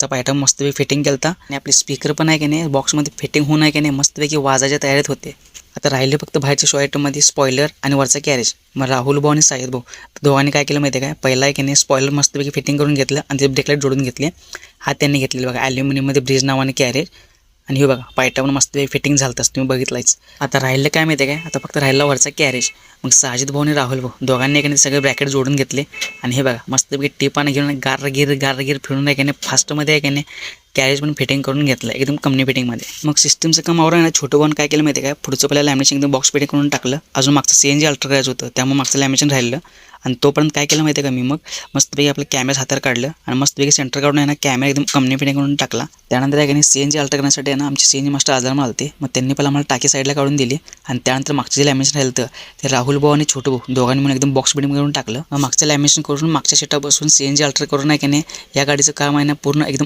शकता पायटा मस्तपैकी फिटिंग केलता आणि आपली स्पीकर पण आहे की नाही बॉक्समध्ये फिटिंग होऊन आहे की नाही मस्तपैकी वाजायच्या तयारीत होते. आता राहिले फक्त बाहेरच्या शो आयटममध्ये स्पॉइलर आणि वरचा कॅरेज. मग राहुल भाऊ आणि सायद भाऊ दोघांनी काय केलं माहिती आहे काय, पहिला आहे की नाही स्पॉइलर मस्तपैकी फिटिंग करून घेतलं आणि ते ब्रेकलाईट जोडून घेतली. हा त्यांनी घेतलेला बघा ॲल्युमिनियममध्ये ब्रिज नावाने कॅरेज. आणि हे बघा पायटा पण मस्तपैकी फिटिंग झालंच तुम्ही बघितलाच. आता राहिलं काय माहिती आहे काय, आता फक्त राहिला वरचा कॅरेज. मग साजिद भाऊ आणि राहुल भाऊ दोघांनी की नाही सगळे ब्रॅकेट जोडून घेतले. आणि हे बघा मस्तपैकी टिपाने घेऊन गारगीर फिरून आहे की नाही फास्टमध्ये आहे की नाही कॅरेज पण फिटिंग करून घेतलं एकदम कमी फिटिंगमध्ये. मग सिस्टमचं काम आवरून आहे ना छोटं भाऊन काय केलं माहिती आहे काय, पुढचं पहिला लॅमिनेशन एकदम बॉक्स फिटिंग करून टाकलं. अजून मागचं CNG अल्टर करायचं होतं त्यामुळे मागचं लॅमिनेशन राहिलं. आणि तोपर्यंत काय केलं माहिती आहे का मी मग मस्तपैकी आपलं कॅमेरा हातावर काढलं आणि मस्तपैकी सेंटर काढून आहे ना कॅमेरा एकदम कमी फिटिंग करून टाकला. त्यानंतर आहे की नाही CNG अल्टर करण्यासाठी आहे ना आमचे CNG मास्टर आजार आलते. मग त्यांनी पहिला आम्हाला टाकी साईडला काढून दिली आणि त्यानंतर मागचं जे लॅमिनेशन राहिलं ते राहुल भाऊ आणि छोटू भाऊ दोघांनी म्हणून एकदम बॉक्स फिटिंग करून टाकलं. मग मागचं लॅमिनेशन करून मागच्या सीटा बसून CNG अल्टर करून आहे की नाही या गाडीचं काम आहे ना पूर्ण एकदम